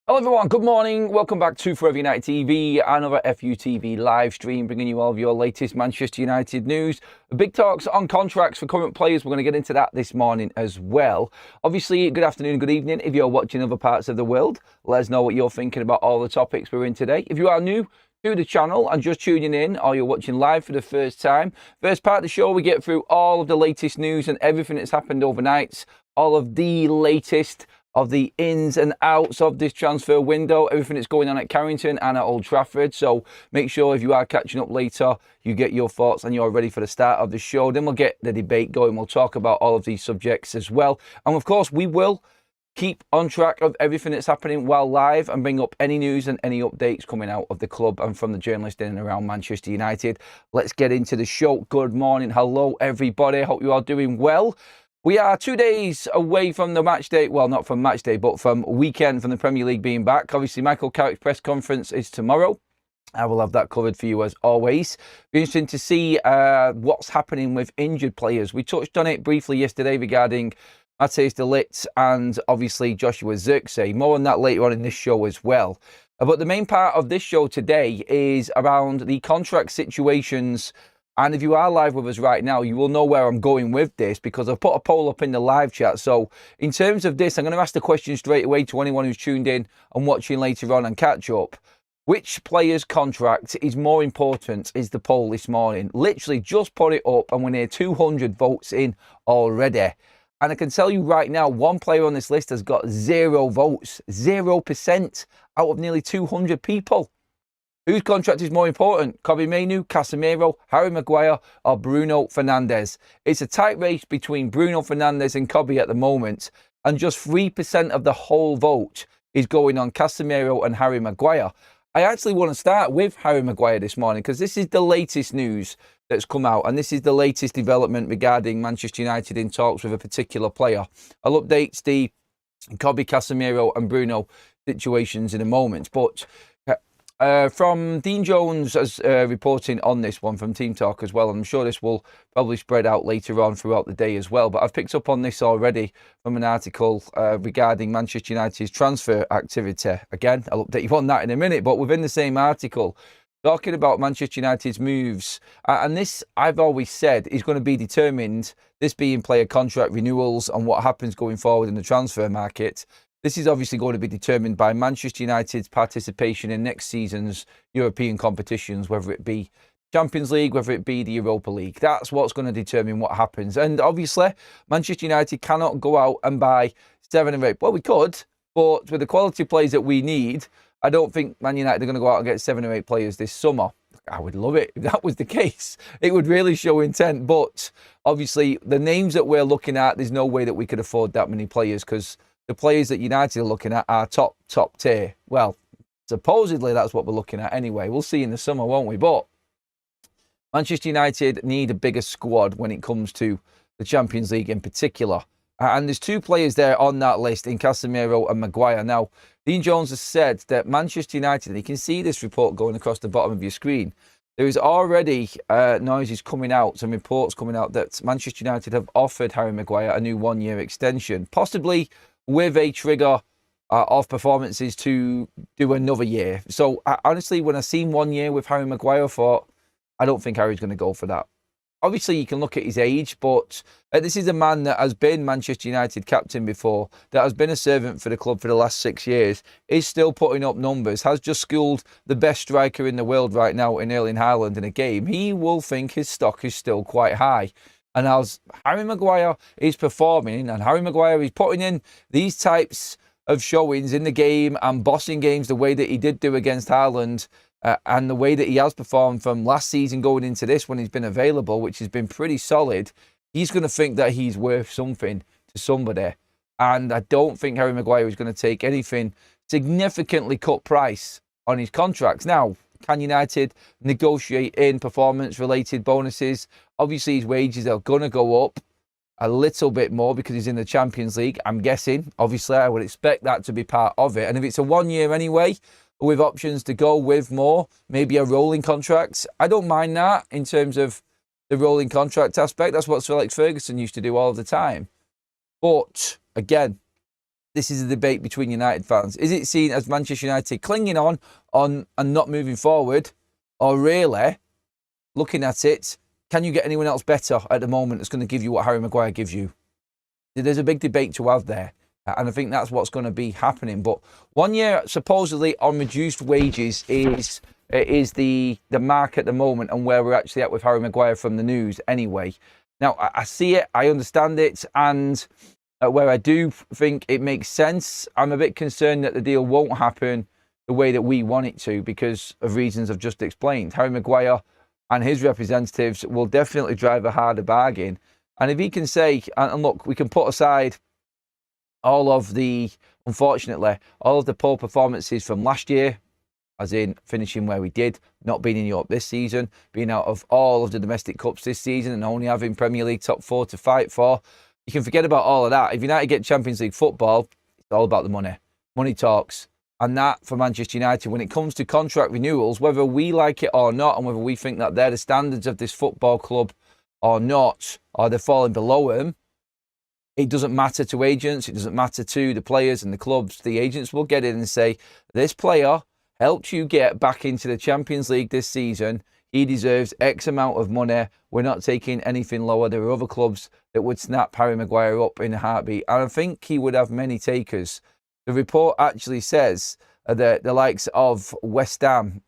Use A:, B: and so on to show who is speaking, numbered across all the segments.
A: Hello everyone, good morning. Welcome back to Forever United TV, another FUTV live stream, bringing you all of your latest Manchester United news. Big talks on contracts for current players. We're going to get into that this morning as well. Obviously, good afternoon, good evening. If you're watching other parts of the world, let us know what you're thinking about all the topics we're in today. If you are new to the channel and just tuning in, or you're watching live for the first time, first part of the show, we get through all of the latest news and everything that's happened overnight, all of the latest of the ins and outs of this transfer window, everything that's going on at Carrington and at Old Trafford. So make sure if you are catching up later, you get your thoughts and you're ready for the start of the show. Then we'll get the debate going. We'll talk about all of these subjects as well. And of course, we will keep on track of everything that's happening while live and bring up any news and any updates coming out of the club and from the journalists in and around Manchester United. Let's get into the show. Good morning. Hello, everybody. Hope you are doing well. We are 2 days away from the match day. Well, not from match day, but from weekend from the Premier League being back. Obviously, Michael Carrick's press conference is tomorrow. I will have that covered for you as always. Be interesting to see what's happening with injured players. We touched on it briefly yesterday regarding Matthijs de Ligt and obviously Joshua Zirkzee. More on that later on in this show as well. But the main part of this show today is around the contract situations. And if you are live with us right now, you will know where I'm going with this because I've put a poll up in the live chat. So in terms of this, I'm going to ask the question straight away to anyone who's tuned in and watching later on and catch up. Which player's contract is more important is the poll this morning. Literally just put it up and we're near 200 votes in already. And I can tell you right now, one player on this list has got 0 votes, 0% out of nearly 200 people. Whose contract is more important? Kobby Mainoo, Casemiro, Harry Maguire or Bruno Fernandes? It's a tight race between Bruno Fernandes and Kobby at the moment, and just 3% of the whole vote is going on Casemiro and Harry Maguire. I actually want to start with Harry Maguire this morning because this is the latest news that's come out and this is the latest development regarding Manchester United in talks with a particular player. I'll update the Kobby, Casemiro and Bruno situations in a moment, but from Dean Jones as reporting on this one from Team Talk as well. I'm sure this will probably spread out later on throughout the day as well. But I've picked up on this already from an article regarding Manchester United's transfer activity. Again, I'll update you on that in a minute. But within the same article, talking about Manchester United's moves. And this, I've always said, is going to be determined, this being player contract renewals and what happens going forward in the transfer market. This is obviously going to be determined by Manchester United's participation in next season's European competitions, whether it be Champions League, whether it be the Europa League. That's what's going to determine what happens. And obviously, Manchester United cannot go out and buy 7 or 8. Well, we could, but with the quality players that we need, I don't think Man United are going to go out and get 7 or 8 players this summer. I would love it if that was the case. It would really show intent. But obviously, the names that we're looking at, there's no way that we could afford that many players because the players that United are looking at are top tier. Well, supposedly that's what we're looking at anyway. We'll see in the summer, won't we? But Manchester United need a bigger squad when it comes to the Champions League in particular. And there's 2 players there on that list in Casemiro and Maguire. Now, Dean Jones has said that Manchester United, and you can see this report going across the bottom of your screen, there is already noises coming out, some reports coming out that Manchester United have offered Harry Maguire a new 1-year extension, possibly with a trigger of performances to do another year. So honestly, when I seen 1 year with Harry Maguire, I thought, I don't think Harry's going to go for that. Obviously, you can look at his age, but this is a man that has been Manchester United captain before, that has been a servant for the club for the last 6 years, is still putting up numbers, has just schooled the best striker in the world right now in Erling Haaland in a game. He will think his stock is still quite high. And as Harry Maguire is performing and Harry Maguire is putting in these types of showings in the game and bossing games the way that he did do against Haaland and the way that he has performed from last season going into this when he's been available, which has been pretty solid, he's going to think that he's worth something to somebody. And I don't think Harry Maguire is going to take anything significantly cut price on his contracts. Now, can United negotiate in performance-related bonuses? Obviously, his wages are going to go up a little bit more because he's in the Champions League, I'm guessing. Obviously, I would expect that to be part of it. And if it's a 1 year anyway, with options to go with more, maybe a rolling contract, I don't mind that in terms of the rolling contract aspect. That's what Sir Alex Ferguson used to do all the time. But, again, this is a debate between United fans. Is it seen as Manchester United clinging on and not moving forward? Or really, looking at it, can you get anyone else better at the moment that's going to give you what Harry Maguire gives you? There's a big debate to have there. And I think that's what's going to be happening. But 1 year, supposedly, on reduced wages is the mark at the moment and where we're actually at with Harry Maguire from the news anyway. Now, I see it, I understand it, and where I do think it makes sense, I'm a bit concerned that the deal won't happen the way that we want it to because of reasons I've just explained. Harry Maguire and his representatives will definitely drive a harder bargain. And if he can say, and look, we can put aside unfortunately, all of the poor performances from last year, as in finishing where we did, not being in Europe this season, being out of all of the domestic cups this season and only having Premier League top 4 to fight for. You can forget about all of that. If United get Champions League football, it's all about the money. Money talks. And that, for Manchester United, when it comes to contract renewals, whether we like it or not, and whether we think that they're the standards of this football club or not, or they're falling below them, it doesn't matter to agents. It doesn't matter to the players and the clubs. The agents will get in and say, this player helped you get back into the Champions League this season. He deserves X amount of money. We're not taking anything lower. There are other clubs that would snap Harry Maguire up in a heartbeat. And I think he would have many takers. The report actually says that the likes of West Ham,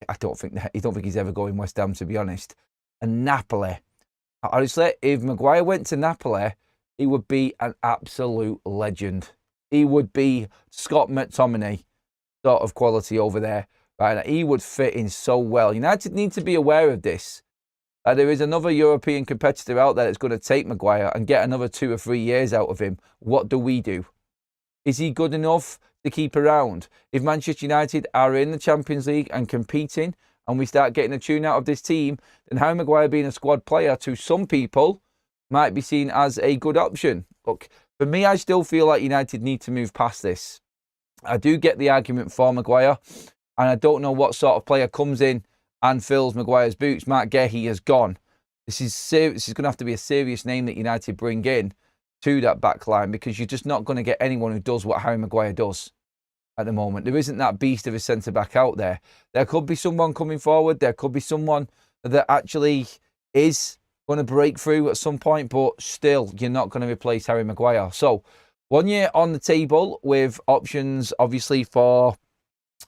A: I don't think he's ever going West Ham, to be honest, and Napoli. Honestly, if Maguire went to Napoli, he would be an absolute legend. He would be Scott McTominay sort of quality over there. Right? He would fit in so well. United need to be aware of this. There is another European competitor out there that's going to take Maguire and get another 2 or 3 years out of him. What do we do? Is he good enough to keep around? If Manchester United are in the Champions League and competing and we start getting a tune out of this team, then Harry Maguire being a squad player to some people might be seen as a good option. Look, for me, I still feel like United need to move past this. I do get the argument for Maguire, and I don't know what sort of player comes in and fills Maguire's boots. Mark Guehi has gone. This is going to have to be a serious name that United bring in to that back line, because you're just not going to get anyone who does what Harry Maguire does at the moment. There isn't that beast of a centre-back out there. There could be someone coming forward. There could be someone that actually is going to break through at some point, but still, you're not going to replace Harry Maguire. So, 1 year on the table with options, obviously, for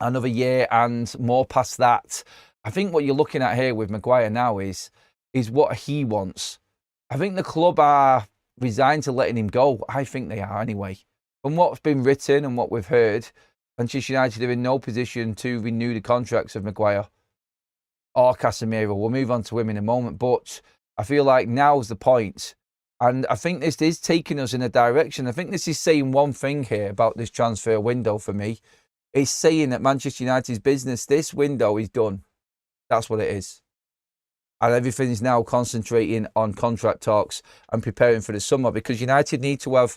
A: another year and more past that. I think what you're looking at here with Maguire now is what he wants. I think the club are resigned to letting him go. I think they are anyway. From what's been written and what we've heard, Manchester United are in no position to renew the contracts of Maguire or Casemiro. We'll move on to him in a moment, but I feel like now's the point. And I think this is taking us in a direction. I think this is saying one thing here about this transfer window for me. It's saying that Manchester United's business, this window is done. That's what it is. And everything is now concentrating on contract talks and preparing for the summer, because United need to have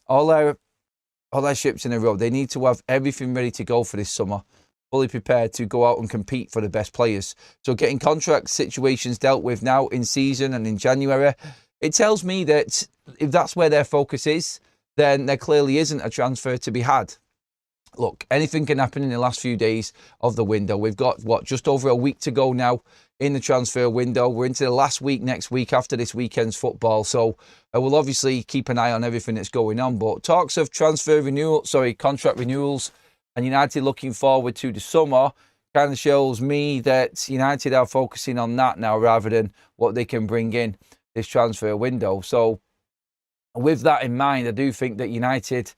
A: all their ships in a row. They need to have everything ready to go for this summer, fully prepared to go out and compete for the best players. So getting contract situations dealt with now in season and in January, it tells me that if that's where their focus is, then there clearly isn't a transfer to be had. Look, anything can happen in the last few days of the window. We've got, just over a week to go now in the transfer window. We're into the last week next week after this weekend's football. So we'll obviously keep an eye on everything that's going on. But talks of contract renewals and United looking forward to the summer kind of shows me that United are focusing on that now rather than what they can bring in this transfer window. So with that in mind, I do think that United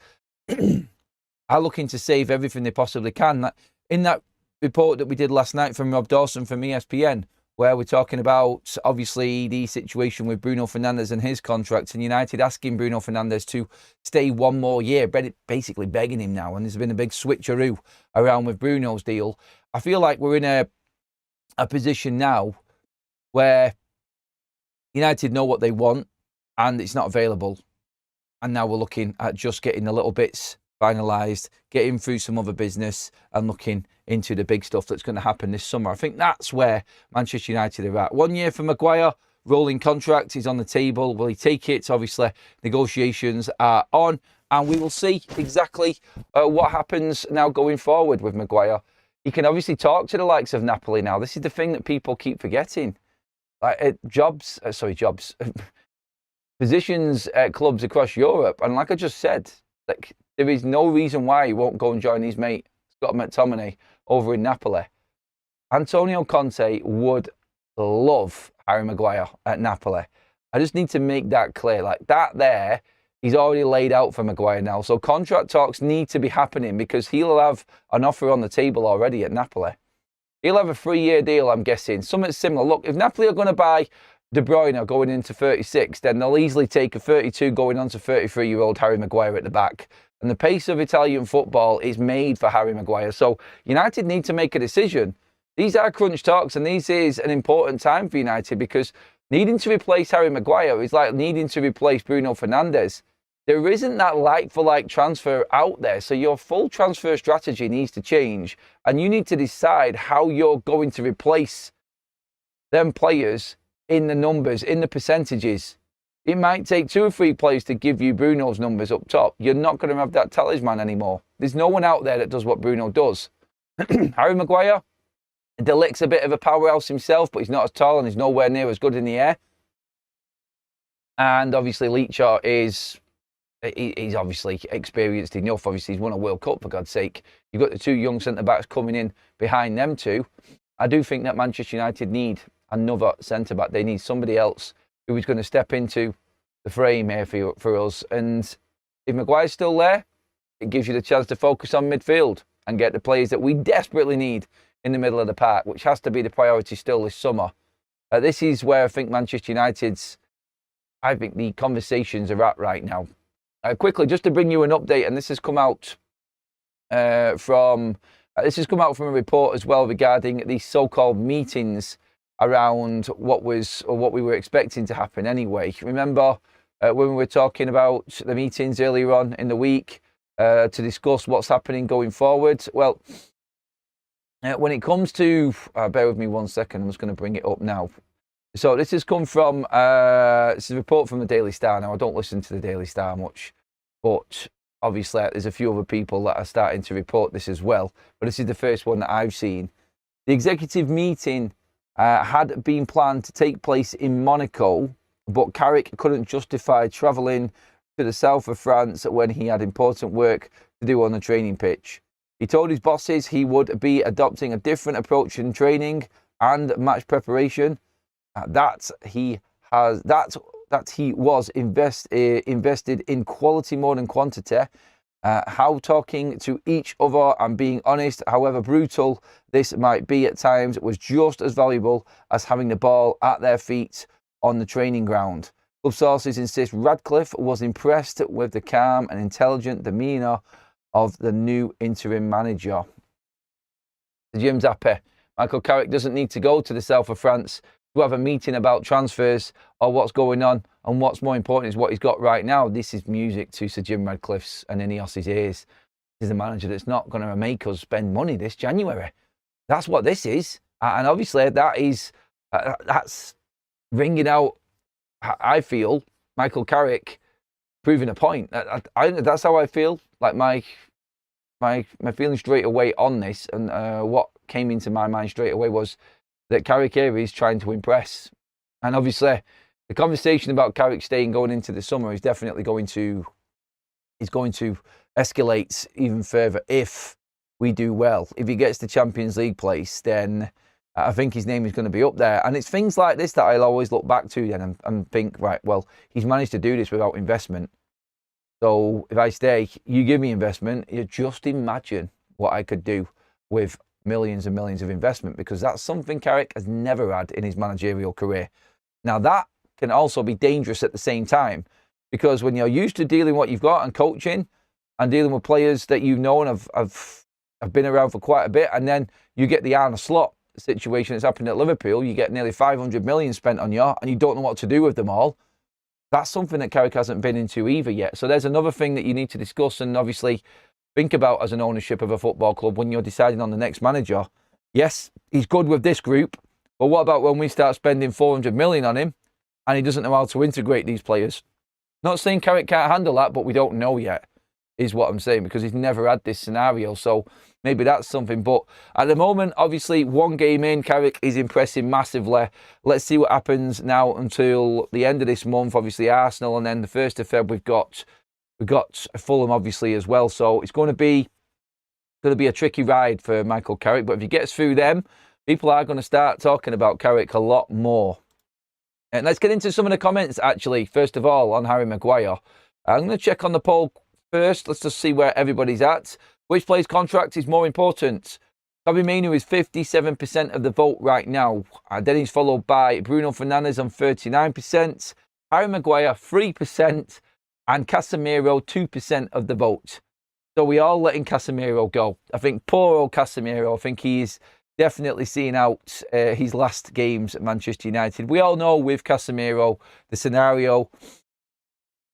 A: are looking to save everything they possibly can. In that report that we did last night from Rob Dawson from ESPN, where we're talking about, obviously, the situation with Bruno Fernandes and his contract, and United asking Bruno Fernandes to stay one more year, basically begging him now, and there's been a big switcheroo around with Bruno's deal. I feel like we're in a position now where United know what they want, and it's not available. And now we're looking at just getting the little bits finalised, getting through some other business and looking into the big stuff that's going to happen this summer. I think that's where Manchester United are at. 1 year for Maguire, rolling contract is on the table. Will he take it? Obviously, negotiations are on. And we will see exactly what happens now going forward with Maguire. He can obviously talk to the likes of Napoli now. This is the thing that people keep forgetting. Like positions at clubs across Europe. And like I just said, like there is no reason why he won't go and join his mate Scott McTominay over in Napoli. Antonio Conte would love Harry Maguire at Napoli. I just need to make that clear. Like that there, he's already laid out for Maguire now. So contract talks need to be happening because he'll have an offer on the table already at Napoli. He'll have a 3-year deal, I'm guessing. Something similar. Look, if Napoli are going to buy De Bruyne going into 36, then they'll easily take a 32 going on to 33-year-old Harry Maguire at the back. And the pace of Italian football is made for Harry Maguire. So United need to make a decision. These are crunch talks, and this is an important time for United because needing to replace Harry Maguire is like needing to replace Bruno Fernandes. There isn't that like-for-like transfer out there, so your full transfer strategy needs to change, and you need to decide how you're going to replace them players in the numbers, in the percentages. It might take 2 or 3 players to give you Bruno's numbers up top. You're not going to have that talisman anymore. There's no one out there that does what Bruno does. Harry Maguire, De Ligt's a bit of a powerhouse himself, but he's not as tall and he's nowhere near as good in the air. And obviously Leacher he's obviously experienced enough. Obviously, he's won a World Cup, for God's sake. You've got the 2 young centre-backs coming in behind them 2. I do think that Manchester United need another centre-back. They need somebody else who is going to step into the frame here for us. And if Maguire's still there, it gives you the chance to focus on midfield and get the players that we desperately need in the middle of the park, which has to be the priority still this summer. This is where I think Manchester United's, the conversations are at right now. Quickly, just to bring you an update, and this has come out from a report as well regarding these so-called meetings around what we were expecting to happen anyway. Remember when we were talking about the meetings earlier on in the week to discuss what's happening going forward? Well, when it comes to, bear with me 1 second, I'm just going to bring it up now. So this has come from, this is a report from the Daily Star. Now, I don't listen to the Daily Star much, but obviously there's a few other people that are starting to report this as well. But this is the first one that I've seen. The executive meeting had been planned to take place in Monaco, but Carrick couldn't justify travelling to the south of France when he had important work to do on the training pitch. He told his bosses he would be adopting a different approach in training and match preparation. That he was invested in quality more than quantity. How talking to each other and being honest, however brutal this might be at times, was just as valuable as having the ball at their feet on the training ground. Club sources insist Radcliffe was impressed with the calm and intelligent demeanour of the new interim manager. The Jim's happy. Michael Carrick doesn't need to go to the south of France to have a meeting about transfers or what's going on, and what's more important is what he's got right now. This is music to Sir Jim Radcliffe's and Ineos's ears. This is a manager that's not going to make us spend money this January. That's what this is. And obviously that's ringing out, I feel, Michael Carrick proving a point. That's how I feel. Like my feeling straight away on this, and what came into my mind straight away was that Carrick here is trying to impress. And obviously, the conversation about Carrick staying going into the summer is definitely going to escalate even further if we do well. If he gets the Champions League place, then I think his name is going to be up there. And it's things like this that I'll always look back to then and think, right, well, he's managed to do this without investment. So if I stay, you give me investment, you just imagine what I could do with millions and millions of investment, because that's something Carrick has never had in his managerial career. Now, that can also be dangerous at the same time, because when you're used to dealing what you've got and coaching and dealing with players that you've known have been around for quite a bit, and then you get the Arne Slot situation that's happened at Liverpool, you get nearly 500 million spent on you, and you don't know what to do with them all. That's something that Carrick hasn't been into either yet. So there's another thing that you need to discuss and obviously think about as an ownership of a football club when you're deciding on the next manager. Yes, he's good with this group, but what about when we start spending 400 million on him and he doesn't know how to integrate these players? Not saying Carrick can't handle that, but we don't know yet. is what I'm saying, because he's never had this scenario. So maybe that's something. But at the moment, obviously, one game in, Carrick is impressing massively. Let's see what happens now until the end of this month. Obviously, Arsenal, and then the 1st of Feb, we've got Fulham, obviously, as well. So it's going to be a tricky ride for Michael Carrick. But if he gets through them, people are going to start talking about Carrick a lot more. And let's get into some of the comments, actually, first of all, on Harry Maguire. I'm going to check on the poll first. Let's just see where everybody's at. Which player's contract is more important? Kobby Mainoo is 57% of the vote right now. Then he's followed by Bruno Fernandes on 39%, Harry Maguire 3%, and Casemiro 2% of the vote. So we are letting Casemiro go. I think poor old Casemiro, I think he is definitely seeing out his last games at Manchester United. We all know with Casemiro, the scenario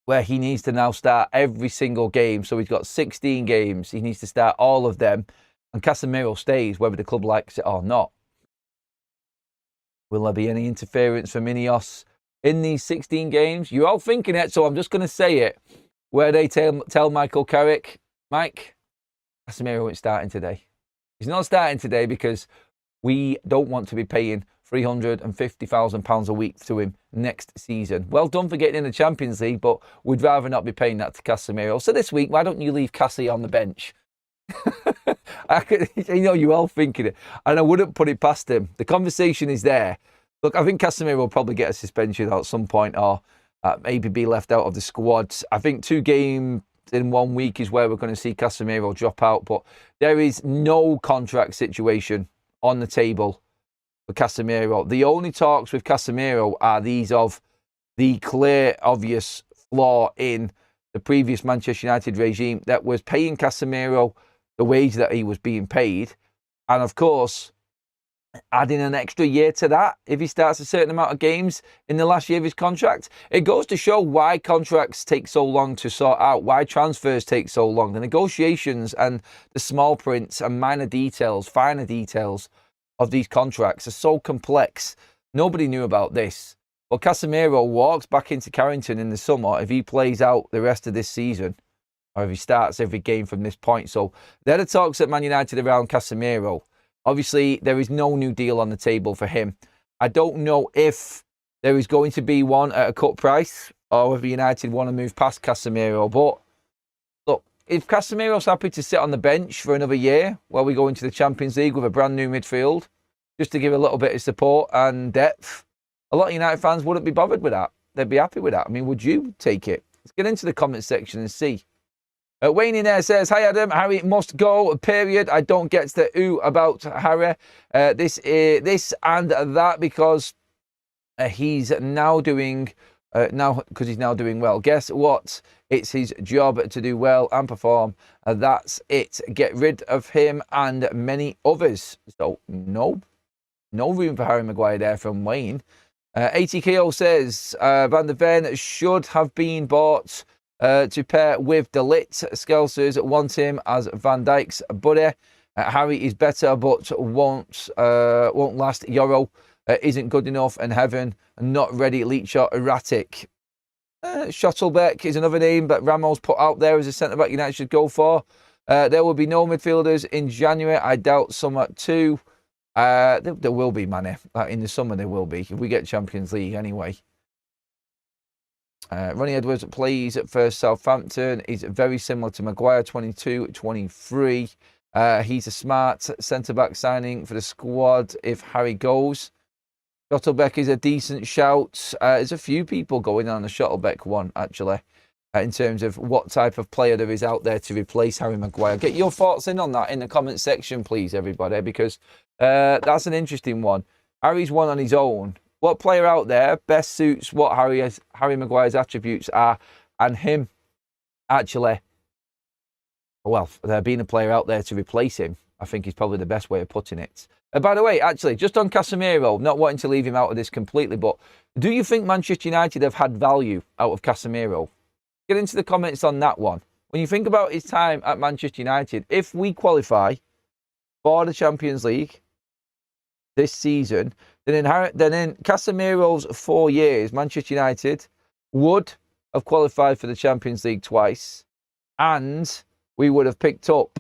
A: where he needs to now start every single game. So he's got 16 games. He needs to start all of them. And Casemiro stays whether the club likes it or not. Will there be any interference from Ineos in these 16 games? You're all thinking it, so I'm just going to say it. Where they tell Michael Carrick, Mike, Casemiro ain't starting today. He's not starting today because we don't want to be paying £350,000 a week to him next season. Well done for getting in the Champions League, but we'd rather not be paying that to Casemiro. So this week, why don't you leave Cassie on the bench? You're all thinking it. And I wouldn't put it past him. The conversation is there. Look, I think Casemiro will probably get a suspension at some point, or maybe be left out of the squad. I think 2 games in 1 week is where we're going to see Casemiro drop out. But there is no contract situation on the table for Casemiro. The only talks with Casemiro are these of the clear, obvious flaw in the previous Manchester United regime that was paying Casemiro the wage that he was being paid. And of course, adding an extra year to that if he starts a certain amount of games in the last year of his contract. It goes to show why contracts take so long to sort out, why transfers take so long. The negotiations and the small prints and minor details, finer details of these contracts are so complex. Nobody knew about this. Well, Casemiro walks back into Carrington in the summer if he plays out the rest of this season, or if he starts every game from this point. So they're the talks at Man United around Casemiro. Obviously, there is no new deal on the table for him. I don't know if there is going to be one at a cut price or whether United want to move past Casemiro. But look, if Casemiro's happy to sit on the bench for another year while we go into the Champions League with a brand new midfield, just to give a little bit of support and depth, a lot of United fans wouldn't be bothered with that. They'd be happy with that. I mean, would you take it? Let's get into the comment section and see. Wayne in there says, hi Adam, Harry must go, period. I don't get the ooh about Harry. This and that because he's now doing well. Guess what? It's his job to do well and perform. That's it. Get rid of him and many others. So no room for Harry Maguire there from Wayne. ATKO says, Van der Ven should have been bought to pair with De Ligt. Skelsers want him as Van Dijk's buddy. Harry is better, but won't last. Euro isn't good enough, and Heaven not ready. Leach shot erratic. Schottlebeck is another name that Ramos put out there as a centre back United should go for. There will be no midfielders in January. I doubt some too. There will be, Mane. In the summer there will be. If we get Champions League anyway. Ronnie Edwards plays for Southampton. He's very similar to Maguire, 22, 23. He's a smart centre-back signing for the squad if Harry goes. Schottlebeck is a decent shout. There's a few people going on the Schottlebeck one, actually, in terms of what type of player there is out there to replace Harry Maguire. Get your thoughts in on that in the comment section, please, everybody, because that's an interesting one. Harry's one on his own. What player out there best suits what Harry Maguire's attributes are, and him actually, well, there being a player out there to replace him, I think is probably the best way of putting it. By the way, actually, just on Casemiro, not wanting to leave him out of this completely, but do you think Manchester United have had value out of Casemiro? Get into the comments on that one. When you think about his time at Manchester United, if we qualify for the Champions League this season, then in Casemiro's 4 years, Manchester United would have qualified for the Champions League twice And we would have picked up,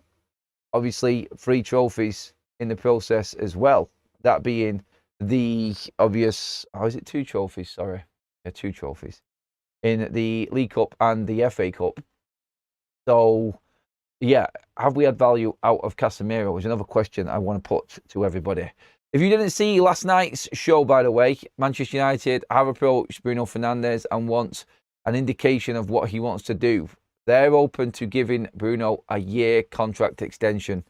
A: obviously, 3 trophies in the process as well. That being the obvious, how is it 2 trophies? Sorry. Yeah, 2 trophies in the League Cup and the FA Cup. So, yeah, have we had value out of Casemiro is another question I want to put to everybody. If you didn't see last night's show, by the way, Manchester United have approached Bruno Fernandes and want an indication of what he wants to do. They're open to giving Bruno a year contract extension,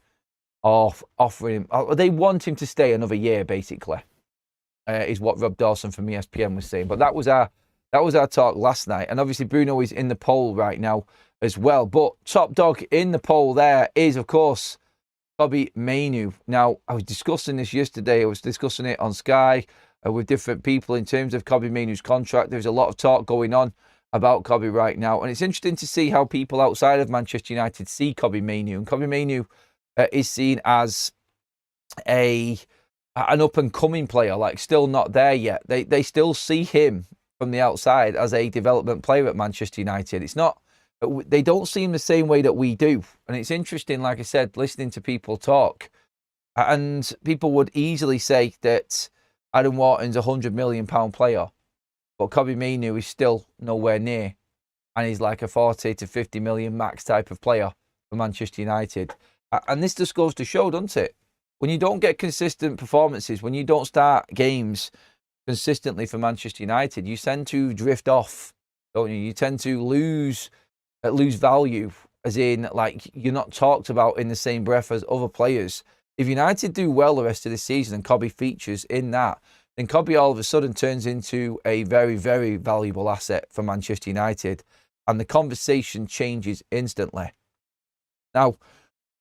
A: of offering him. They want him to stay another year, basically, is what Rob Dawson from ESPN was saying. But that was our talk last night, and obviously Bruno is in the poll right now as well. But top dog in the poll there is, of course, Kobby Mainoo. Now, I was discussing this yesterday. I was discussing it on Sky with different people in terms of Kobby Mainoo's contract. There's a lot of talk going on about Kobby right now, and it's interesting to see how people outside of Manchester United see Kobby Mainoo. And Kobby Mainoo is seen as an up-and-coming player, like still not there yet. They still see him from the outside as a development player at Manchester United. It's not, they don't see him the same way that we do. And it's interesting, like I said, listening to people talk, and people would easily say that Adam Wharton's a £100 million player, but Kobby Mainoo is still nowhere near, and he's like a 40 to 50 million max type of player for Manchester United. And this just goes to show, doesn't it? When you don't get consistent performances, when you don't start games consistently for Manchester United, you tend to drift off, don't you? You tend to lose value, as in, like, you're not talked about in the same breath as other players. If United do well the rest of the season and Kobby features in that, then Kobby all of a sudden turns into a very, very valuable asset for Manchester United, and the conversation changes instantly. Now,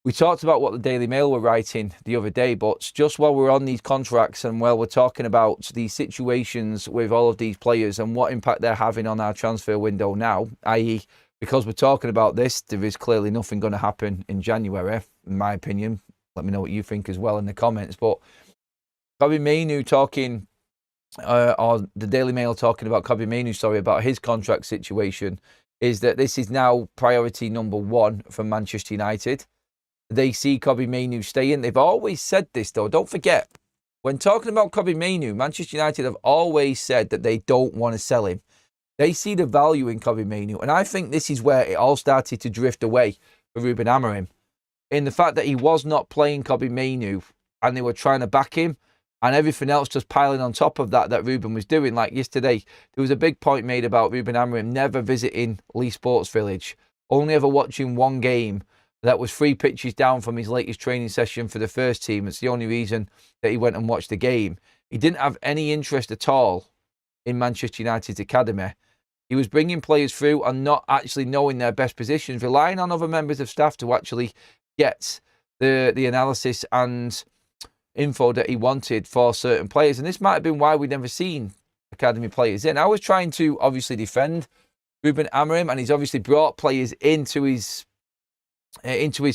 A: we talked about what the Daily Mail were writing the other day, but just while we're on these contracts and while we're talking about these situations with all of these players and what impact they're having on our transfer window now, i.e., because we're talking about this, there is clearly nothing going to happen in January, in my opinion. Let me know what you think as well in the comments. But Kobby Mainoo talking, or the Daily Mail talking about Kobby Mainoo, about his contract situation, is that this is now priority number 1 for Manchester United. They see Kobby Mainoo staying. They've always said this, though. Don't forget, when talking about Kobby Mainoo, Manchester United have always said that they don't want to sell him. They see the value in Kobby Mainoo. And I think this is where it all started to drift away for Ruben Amorim, in the fact that he was not playing Kobby Mainoo and they were trying to back him, and everything else just piling on top of that Ruben was doing. Like yesterday, there was a big point made about Ruben Amorim never visiting Lee Sports Village, only ever watching one game that was 3 pitches down from his latest training session for the first team. It's the only reason that he went and watched the game. He didn't have any interest at all in Manchester United's academy. He was bringing players through and not actually knowing their best positions, relying on other members of staff to actually get the analysis and info that he wanted for certain players. And this might have been why we'd never seen academy players in. I was trying to obviously defend Ruben Amorim, and he's obviously brought players into his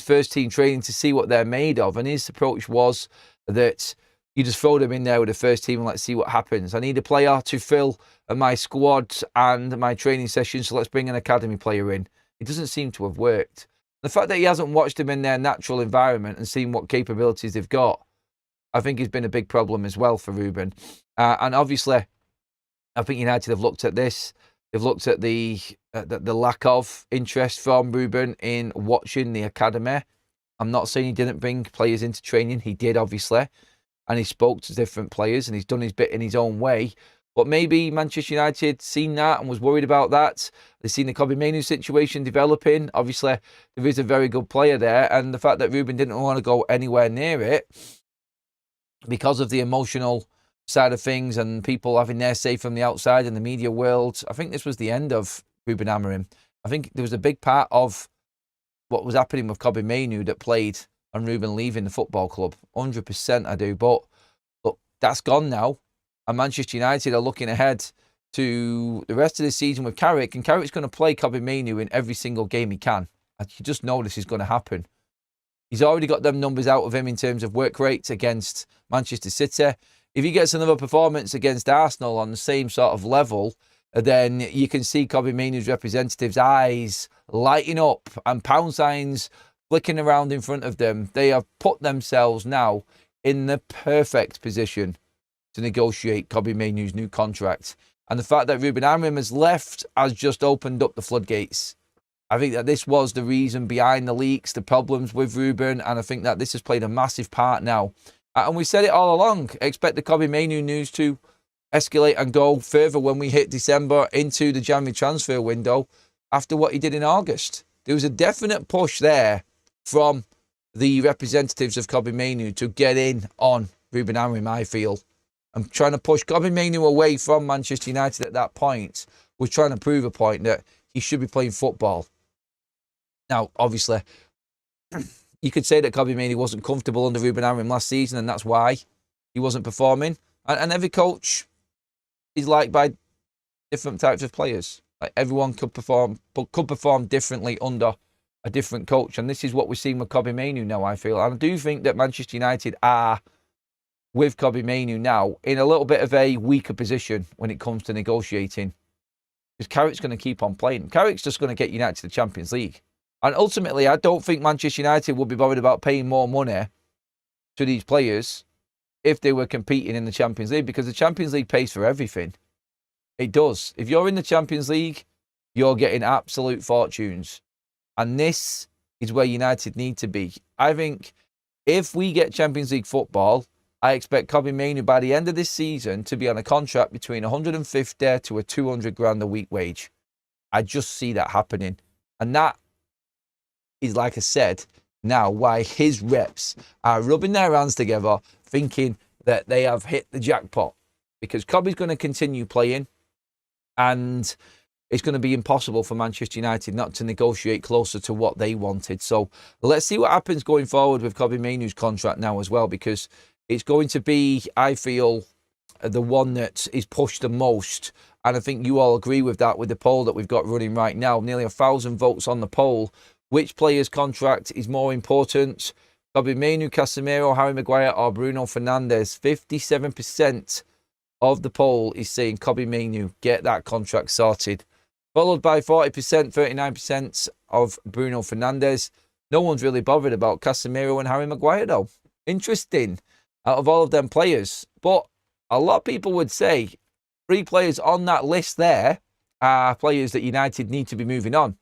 A: first team training to see what they're made of. And his approach was that you just throw them in there with the first team and let's see what happens. I need a player to fill my squad and my training sessions, so let's bring an academy player in. It doesn't seem to have worked. The fact that he hasn't watched them in their natural environment and seen what capabilities they've got, I think has been a big problem as well for Ruben. And obviously, I think United have looked at this. They've looked at the lack of interest from Ruben in watching the academy. I'm not saying he didn't bring players into training. He did, obviously. And he spoke to different players and he's done his bit in his own way. But maybe Manchester United seen that and was worried about that. They've seen the Kobby Mainoo situation developing. Obviously, there is a very good player there. And the fact that Ruben didn't want to go anywhere near it because of the emotional side of things and people having their say from the outside in the media world, I think this was the end of Ruben Amorim. I think there was a big part of what was happening with Kobby Mainoo that played on Ruben leaving the football club. 100% I do. But look, that's gone now. And Manchester United are looking ahead to the rest of the season with Carrick. And Carrick's going to play Kobby Mainoo in every single game he can. And you just know this is going to happen. He's already got them numbers out of him in terms of work rates against Manchester City. If he gets another performance against Arsenal on the same sort of level, then you can see Kobby Mainoo's representatives' eyes lighting up and pound signs flicking around in front of them. They have put themselves now in the perfect position to negotiate Kobby Mainoo's new contract. And the fact that Ruben Amorim has left has just opened up the floodgates. I think that this was the reason behind the leaks, the problems with Ruben, and I think that this has played a massive part now. And we said it all along, expect the Kobby Mainoo news to escalate and go further when we hit December into the January transfer window after what he did in August. There was a definite push there from the representatives of Kobby Mainoo to get in on Ruben Amorim, I feel. I'm trying to push Kobby Mainoo away from Manchester United at that point. We're trying to prove a point that he should be playing football. Now, obviously, you could say that Kobby Mainoo wasn't comfortable under Ruben Amorim last season, and that's why he wasn't performing. And every coach is liked by different types of players. Like everyone could perform differently under a different coach. And this is what we're seeing with Kobby Mainoo now, I feel. And I do think that Manchester United are, with Kobby Mainoo now, in a little bit of a weaker position when it comes to negotiating. Because Carrick's going to keep on playing. Carrick's just going to get United to the Champions League. And ultimately, I don't think Manchester United would be bothered about paying more money to these players if they were competing in the Champions League, because the Champions League pays for everything. It does. If you're in the Champions League, you're getting absolute fortunes. And this is where United need to be. I think if we get Champions League football, I expect Kobby Mainoo by the end of this season to be on a contract between 150 to a 200 grand a week wage. I just see that happening. And that is, like I said, now why his reps are rubbing their hands together, thinking that they have hit the jackpot. Because Kobby's going to continue playing, and it's going to be impossible for Manchester United not to negotiate closer to what they wanted. So let's see what happens going forward with Kobby Mainoo's contract now as well, because it's going to be, I feel, the one that is pushed the most. And I think you all agree with that with the poll that we've got running right now. Nearly 1,000 votes on the poll. Which player's contract is more important? Kobbie Mainoo, Casemiro, Harry Maguire or Bruno Fernandes? 57% of the poll is saying Kobbie Mainoo, get that contract sorted. Followed by 40%, 39% of Bruno Fernandes. No one's really bothered about Casemiro and Harry Maguire though. Interesting out of all of them players. But a lot of people would say 3 players on that list there are players that United need to be moving on.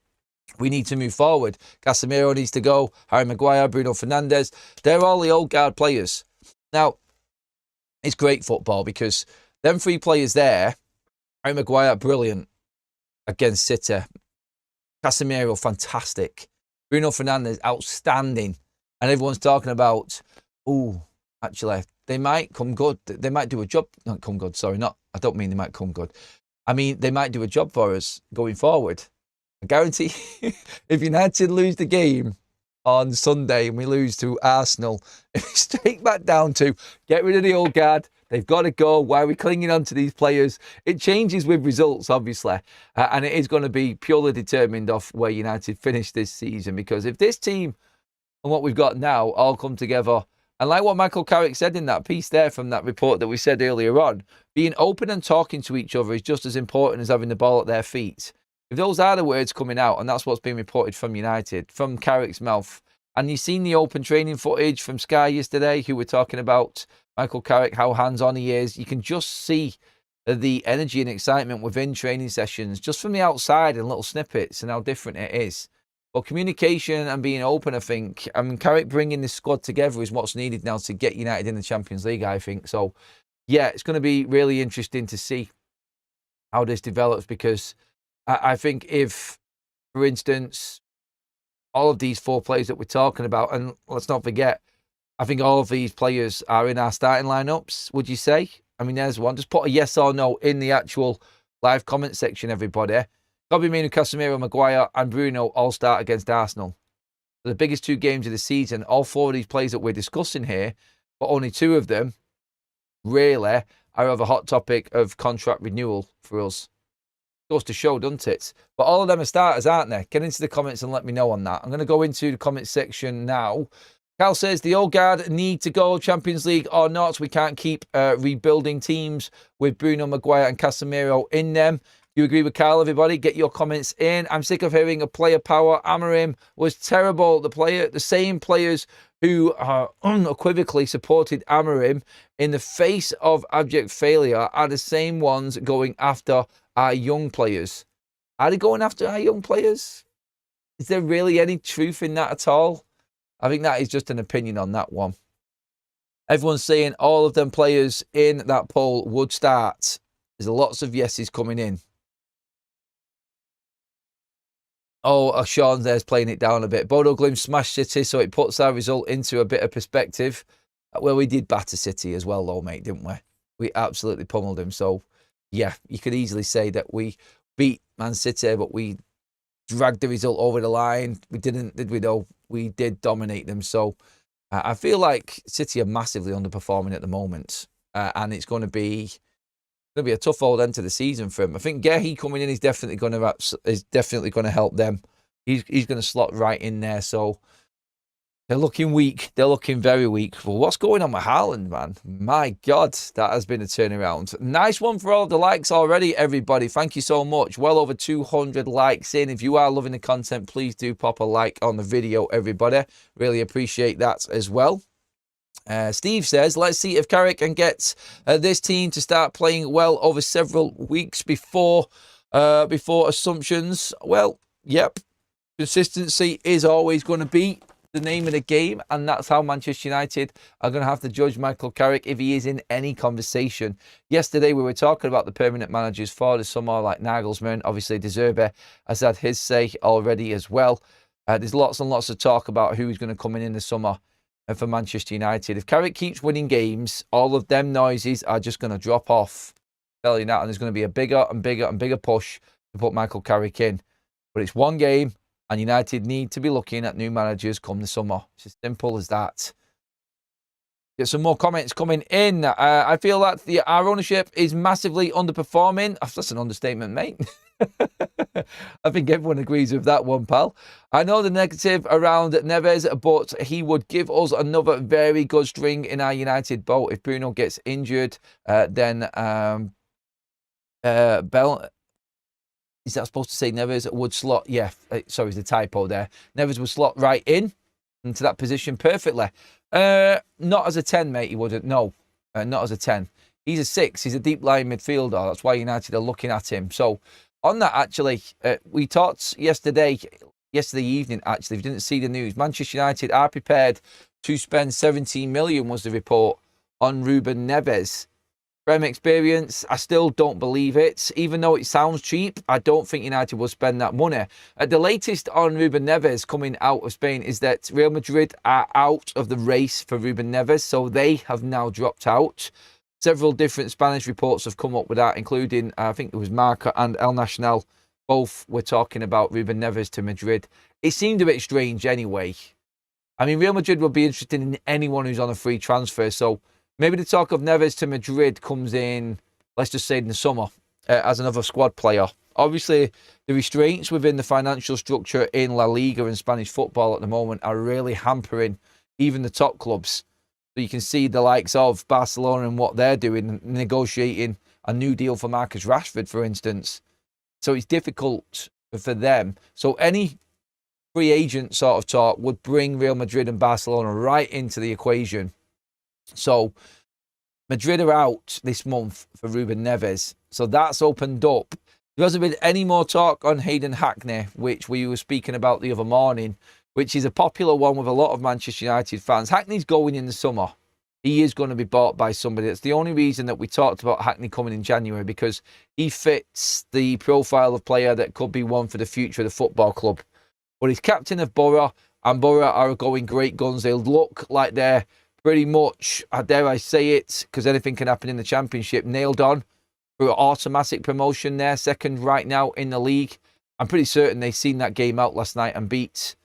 A: We need to move forward. Casemiro needs to go. Harry Maguire, Bruno Fernandes. They're all the old guard players. Now, it's great football because them 3 players there, Harry Maguire, brilliant against City. Casemiro, fantastic. Bruno Fernandes, outstanding. And everyone's talking about, actually, they might come good. They might do a job. Not come good, sorry. I don't mean they might come good. I mean, they might do a job for us going forward. I guarantee if United lose the game on Sunday and we lose to Arsenal, it's straight back down to get rid of the old guard. They've got to go. Why are we clinging on to these players? It changes with results, obviously. And it is going to be purely determined off where United finish this season. Because if this team and what we've got now all come together, and like what Michael Carrick said in that piece there from that report that we said earlier on, being open and talking to each other is just as important as having the ball at their feet. If those are the words coming out, and that's what's being reported from United, from Carrick's mouth, and you've seen the open training footage from Sky yesterday, who were talking about Michael Carrick, how hands-on he is, you can just see the energy and excitement within training sessions, just from the outside and little snippets, and how different it is. But communication and being open, I think, Carrick bringing this squad together is what's needed now to get United in the Champions League, I think. So, yeah, it's going to be really interesting to see how this develops, because I think if, for instance, all of these 4 players that we're talking about, and let's not forget, I think all of these players are in our starting lineups, would you say? I mean, there's one. Just put a yes or no in the actual live comment section, everybody. Kobbie Mainoo, Casemiro, Maguire and Bruno all start against Arsenal. The biggest 2 games of the season, all 4 of these players that we're discussing here, but only 2 of them really are of a hot topic of contract renewal for us. Goes to show, doesn't it? But all of them are starters, aren't they? Get into the comments and let me know on that. I'm going to go into the comment section now. Cal says, the old guard need to go, Champions League or not. We can't keep rebuilding teams with Bruno, Maguire and Casemiro in them. You agree with Carl, everybody? Get your comments in. I'm sick of hearing a player power. Amorim was terrible. The same players who unequivocally supported Amorim in the face of abject failure are the same ones going after our young players. Are they going after our young players? Is there really any truth in that at all? I think that is just an opinion on that one. Everyone's saying all of them players in that poll would start. There's lots of yeses coming in. Oh, Sean there's playing it down a bit. Bodo Glimt smashed City, so it puts our result into a bit of perspective. Well, we did batter City as well, though, mate, didn't we? We absolutely pummeled him. So, yeah, you could easily say that we beat Man City, but we dragged the result over the line. We didn't, did we, though? We did dominate them. So, I feel like City are massively underperforming at the moment. And it's going to be a tough old end to the season for him. I think Gehi coming in is definitely going to help them. He's going to slot right in there. So they're looking weak. They're looking very weak. Well, what's going on with Haaland, man? My God, that has been a turnaround. Nice one for all of the likes already, everybody. Thank you so much. Well over 200 likes in. If you are loving the content, please do pop a like on the video, everybody. Really appreciate that as well. Steve says, let's see if Carrick can get this team to start playing well over several weeks before assumptions. Well, yep. Consistency is always going to be the name of the game, and that's how Manchester United are going to have to judge Michael Carrick if he is in any conversation. Yesterday, we were talking about the permanent managers for the summer, like Nagelsmann. Obviously, De Zerbi has had his say already as well. There's lots and lots of talk about who's going to come in the summer for Manchester United. If Carrick keeps winning games, all of them noises are just going to drop off. I'm telling you that, and there's going to be a bigger and bigger and bigger push to put Michael Carrick in. But it's one game, and United need to be looking at new managers come the summer. It's as simple as that. Get some more comments coming in. I feel that our ownership is massively underperforming. Oh, that's an understatement, mate. I think everyone agrees with that one, pal. I know the negative around Neves, but he would give us another very good string in our United boat. If Bruno gets injured, then Bell... Is that supposed to say Neves would slot? Yeah, sorry, it's a typo there. Neves would slot right into that position perfectly. Not as a 10, mate, he wouldn't. No, not as a 10. He's a 6. He's a deep-lying midfielder. That's why United are looking at him. So, on that, actually, we talked yesterday evening, actually, if you didn't see the news, Manchester United are prepared to spend 17 million, was the report, on Ruben Neves. From experience, I still don't believe it. Even though it sounds cheap, I don't think United will spend that money. The latest on Ruben Neves coming out of Spain is that Real Madrid are out of the race for Ruben Neves, so they have now dropped out. Several different Spanish reports have come up with that, including, I think it was Marca and El Nacional. Both were talking about Ruben Neves to Madrid. It seemed a bit strange anyway. I mean, Real Madrid would be interested in anyone who's on a free transfer, so maybe the talk of Neves to Madrid comes in, let's just say in the summer, as another squad player. Obviously, the restraints within the financial structure in La Liga and Spanish football at the moment are really hampering even the top clubs. So you can see the likes of Barcelona and what they're doing, negotiating a new deal for Marcus Rashford, for instance. So it's difficult for them. So any free agent sort of talk would bring Real Madrid and Barcelona right into the equation. So Madrid are out this month for Ruben Neves. So that's opened up. There hasn't been any more talk on Hayden Hackney, which we were speaking about the other morning, which is a popular one with a lot of Manchester United fans. Hackney's going in the summer. He is going to be bought by somebody. That's the only reason that we talked about Hackney coming in January, because he fits the profile of player that could be one for the future of the football club. But he's captain of Borough, and Borough are going great guns. They look like they're pretty much, dare I say it, because anything can happen in the Championship, nailed on for automatic promotion there, second right now in the league. I'm pretty certain they've seen that game out last night and beat,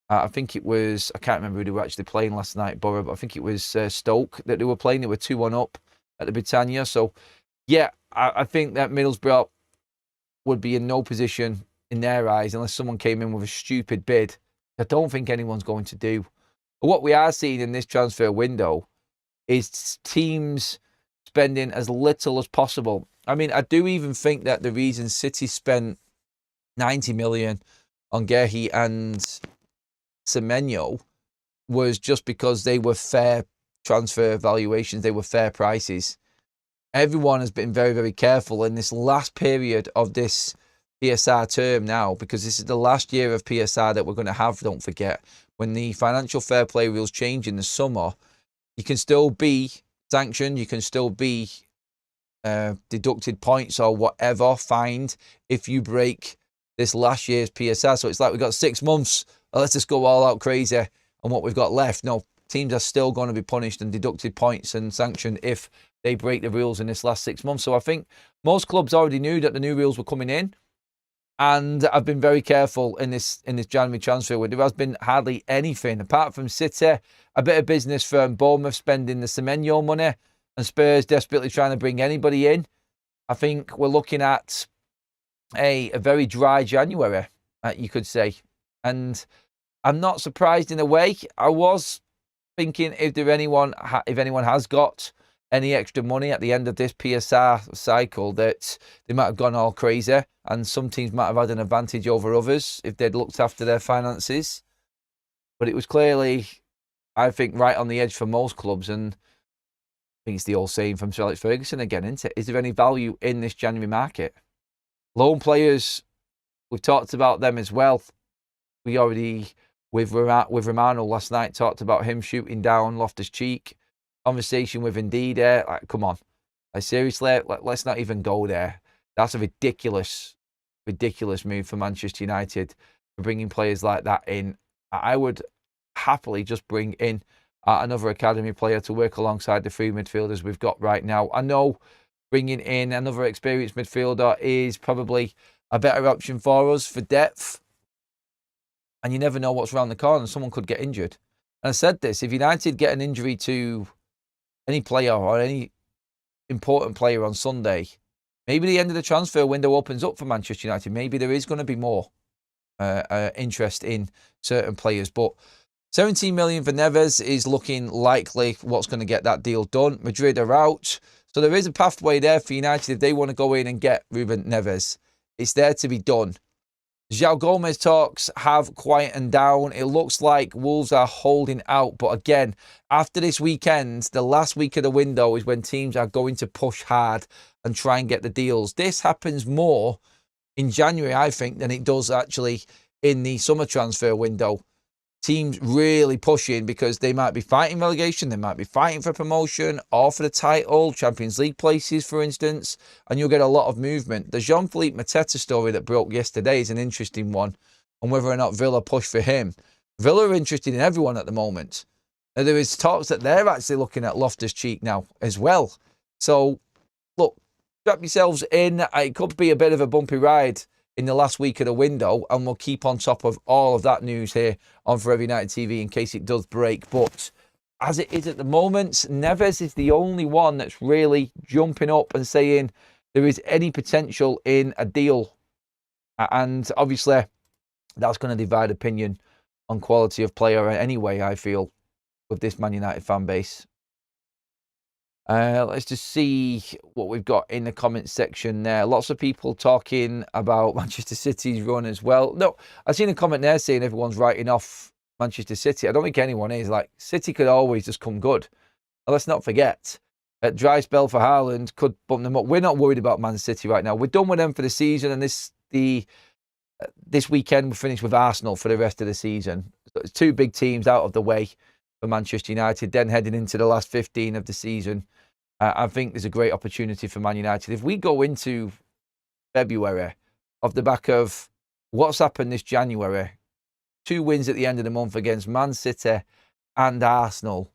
A: I think it was, I can't remember who they were actually playing last night, Borough, but I think it was Stoke that they were playing. They were 2-1 up at the Britannia. So, yeah, I think that Middlesbrough would be in no position in their eyes unless someone came in with a stupid bid. I don't think anyone's going to do. But what we are seeing in this transfer window is teams spending as little as possible. I mean, I do even think that the reason City spent 90 million on Guehi and Semenyo was just because they were fair transfer valuations. They were fair prices. Everyone has been very, very careful in this last period of this PSR term now, because this is the last year of PSR that we're going to have, don't forget. When the financial fair play rules change in the summer, you can still be sanctioned, you can still be deducted points or whatever, fined, if you break this last year's PSR. So it's like we've got 6 months, let's just go all out crazy on what we've got left. No, teams are still going to be punished and deducted points and sanctioned if they break the rules in this last 6 months. So I think most clubs already knew that the new rules were coming in, and I've been very careful in this January transfer window. There has been hardly anything apart from City, a bit of business from Bournemouth spending the Semenyo money, and Spurs desperately trying to bring anybody in. I think we're looking at a very dry January, you could say. And I'm not surprised in a way. I was thinking if anyone has got any extra money at the end of this PSR cycle, that they might have gone all crazy, and some teams might have had an advantage over others if they'd looked after their finances. But it was clearly, I think, right on the edge for most clubs. And I think it's the old saying from Sir Alex Ferguson again, isn't it? Is there any value in this January market? Loan players, we've talked about them as well. We already, with Romano last night, talked about him shooting down Loftus-Cheek. Conversation with Ndidi. Like, come on. Like, seriously, let's not even go there. That's a ridiculous move for Manchester United for bringing players like that in. I would happily just bring in another academy player to work alongside the 3 midfielders we've got right now. I know bringing in another experienced midfielder is probably a better option for us for depth. And you never know what's around the corner. Someone could get injured. And I said this, if United get an injury to any player or any important player on Sunday, maybe the end of the transfer window opens up for Manchester United. Maybe there is going to be more interest in certain players. But 17 million for Neves is looking likely what's going to get that deal done. Madrid are out. So there is a pathway there for United if they want to go in and get Ruben Neves. It's there to be done. João Gomez talks have quietened down. It looks like Wolves are holding out. But again, after this weekend, the last week of the window is when teams are going to push hard and try and get the deals. This happens more in January, I think, than it does actually in the summer transfer window. Teams really pushing because they might be fighting relegation, they might be fighting for promotion or for the title, Champions League places, for instance, and you'll get a lot of movement. The Jean-Philippe Mateta story that broke yesterday is an interesting one, on whether or not Villa push for him. Villa are interested in everyone at the moment. Now, there is talks that they're actually looking at Loftus-Cheek now as well. So, look, strap yourselves in. It could be a bit of a bumpy ride in the last week of the window, and we'll keep on top of all of that news here on Forever United TV in case it does break. But as it is at the moment, Neves is the only one that's really jumping up and saying there is any potential in a deal. And obviously, that's going to divide opinion on quality of player anyway, I feel, with this Man United fan base. Let's just see what we've got in the comments section there. Lots of people talking about Manchester City's run as well. No, I've seen a comment there saying everyone's writing off Manchester City. I don't think anyone is. Like, City could always just come good. Now, let's not forget, a dry spell for Haaland could bump them up. We're not worried about Man City right now. We're done with them for the season, and this weekend we finish with Arsenal for the rest of the season. So it's 2 big teams out of the way for Manchester United, then heading into the last 15 of the season. I think there's a great opportunity for Man United. If we go into February off the back of what's happened this January, 2 wins at the end of the month against Man City and Arsenal,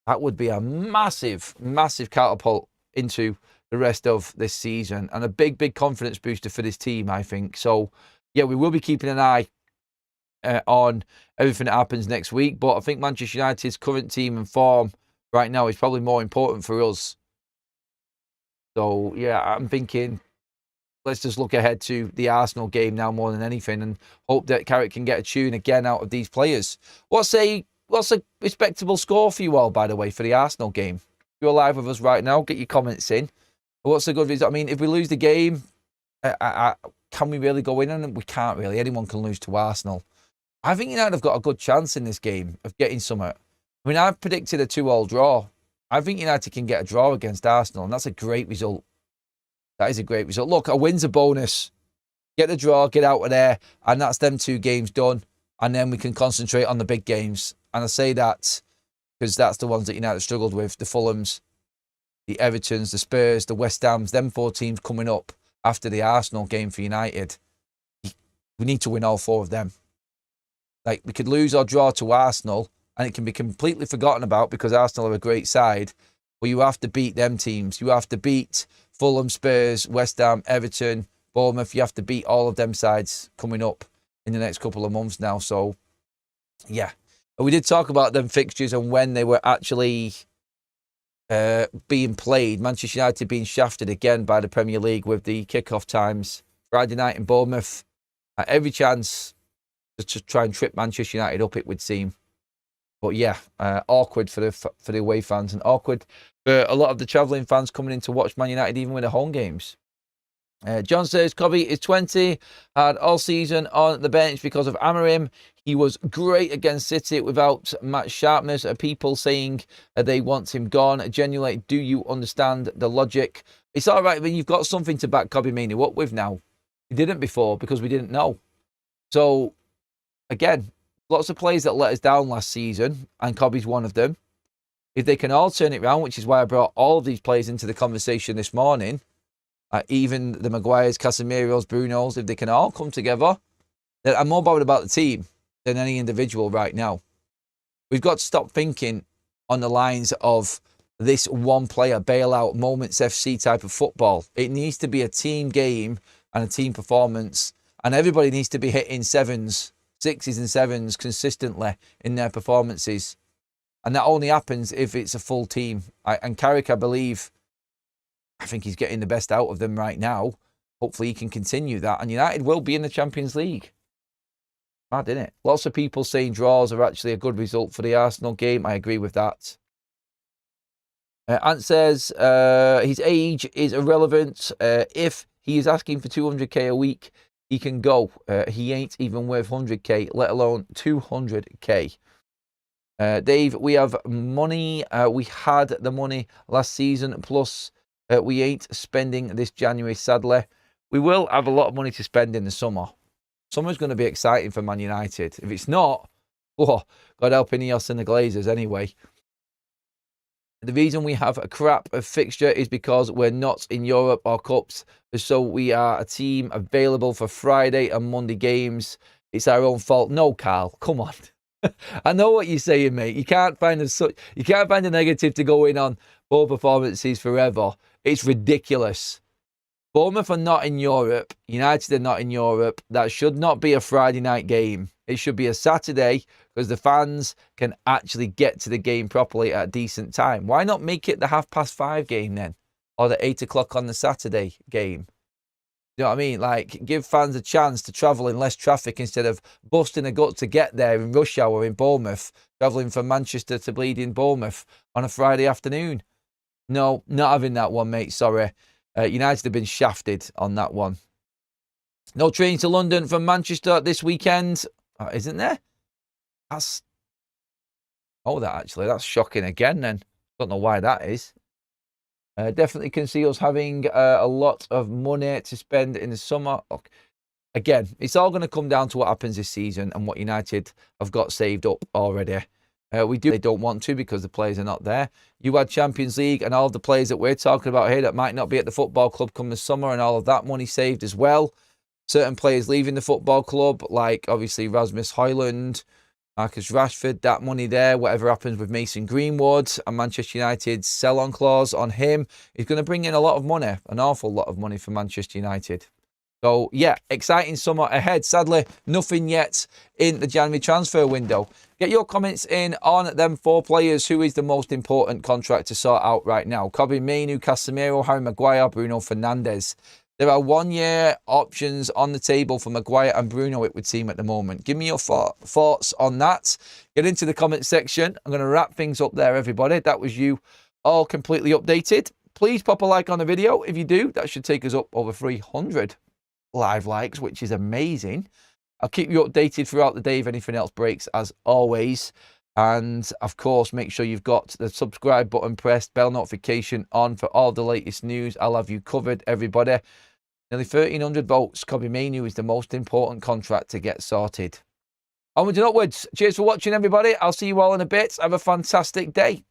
A: that would be a massive, massive catapult into the rest of this season and a big, big confidence booster for this team, I think. So, yeah, we will be keeping an eye on everything that happens next week. But I think Manchester United's current team and form right now is probably more important for us. So, yeah, I'm thinking let's just look ahead to the Arsenal game now more than anything and hope that Carrick can get a tune again out of these players. What's a respectable score for you all, by the way, for the Arsenal game? If you're live with us right now, get your comments in. What's a good result? I mean, if we lose the game, can we really go in on it? We can't really. Anyone can lose to Arsenal. I think United have got a good chance in this game of getting somewhere. I mean, I've predicted a 2-2 draw. I think United can get a draw against Arsenal, and that's a great result. That is a great result. Look, a win's a bonus. Get the draw, get out of there, and that's them 2 games done. And then we can concentrate on the big games. And I say that because that's the ones that United struggled with. The Fulhams, the Evertons, the Spurs, the West Hams, them 4 teams coming up after the Arsenal game for United. We need to win all 4 of them. Like, we could lose or draw to Arsenal, and it can be completely forgotten about because Arsenal are a great side. But you have to beat them teams. You have to beat Fulham, Spurs, West Ham, Everton, Bournemouth. You have to beat all of them sides coming up in the next couple of months now. So, yeah. And we did talk about them fixtures and when they were actually being played. Manchester United being shafted again by the Premier League with the kickoff times. Friday night in Bournemouth. Every chance to try and trip Manchester United up, it would seem. But yeah, awkward for the away fans and awkward for a lot of the travelling fans coming in to watch Man United even with the home games. John says, Kobbie is 20, had all season on the bench because of Amorim. He was great against City without match sharpness. People saying they want him gone. Genuinely, do you understand the logic? It's all right when you've got something to back Kobby Mainoo up with now. We didn't before because we didn't know. So, again, lots of players that let us down last season, and Kobbie's one of them. If they can all turn it around, which is why I brought all of these players into the conversation this morning, even the Maguires, Casemiros, Brunos, if they can all come together, then I'm more bothered about the team than any individual right now. We've got to stop thinking on the lines of this one player bailout moments FC type of football. It needs to be a team game and a team performance, and everybody needs to be hitting 7s, 6s and 7s consistently in their performances. And that only happens if it's a full team. And Carrick, I believe, I think he's getting the best out of them right now. Hopefully he can continue that. And United will be in the Champions League. Mad, isn't it? Lots of people saying draws are actually a good result for the Arsenal game. I agree with that. Ant says his age is irrelevant. If he is asking for 200k a week, he can go. He ain't even worth 100k, let alone 200k. Dave, we have money. We had the money last season, plus we ain't spending this January, sadly. We will have a lot of money to spend in the summer. Summer's going to be exciting for Man United. If it's not, oh, God help Ineos and the Glazers anyway. The reason we have a crap of fixture is because we're not in Europe or Cups, so we are a team available for Friday and Monday games. It's our own fault. No, Carl, come on. I know what you're saying, mate. You can't find a negative to go in on poor performances forever. It's ridiculous. Bournemouth are not in Europe. United are not in Europe. That should not be a Friday night game. It should be a Saturday because the fans can actually get to the game properly at a decent time. Why not make it the 5:30 game then? Or the 8 o'clock on the Saturday game? You know what I mean? Like, give fans a chance to travel in less traffic instead of busting a gut to get there in rush hour in Bournemouth, travelling from Manchester to bleeding Bournemouth on a Friday afternoon. No, not having that one, mate. Sorry. United have been shafted on that one. No train to London from Manchester this weekend. Isn't there? That's shocking again then. Don't know why that is. Definitely can see us having a lot of money to spend in the summer. Look, again, it's all going to come down to what happens this season and what United have got saved up already. They don't want to because the players are not there. You had Champions League and all of the players that we're talking about here that might not be at the football club come the summer and all of that money saved as well. Certain players leaving the football club, like obviously Rasmus Højlund, Marcus Rashford, that money there, whatever happens with Mason Greenwood and Manchester United's sell-on clause on him is going to bring in a lot of money, an awful lot of money for Manchester United. So, yeah, exciting summer ahead. Sadly, nothing yet in the January transfer window. Get your comments in on them 4 players. Who is the most important contract to sort out right now? Kobbie Mainoo, Casemiro, Harry Maguire, Bruno Fernandes. There are 1-year options on the table for Maguire and Bruno, it would seem, at the moment. Give me your thoughts on that. Get into the comment section. I'm going to wrap things up there, everybody. That was you all completely updated. Please pop a like on the video. If you do, that should take us up over 300 live likes, which is amazing. I'll keep you updated throughout the day if anything else breaks, as always. And of course, make sure you've got the subscribe button pressed, bell notification on for all the latest news. I'll have you covered, everybody. Nearly 1,300 votes. Kobby Mainoo is the most important contract to get sorted. Onwards and upwards. Cheers for watching, everybody. I'll see you all in a bit. Have a fantastic day.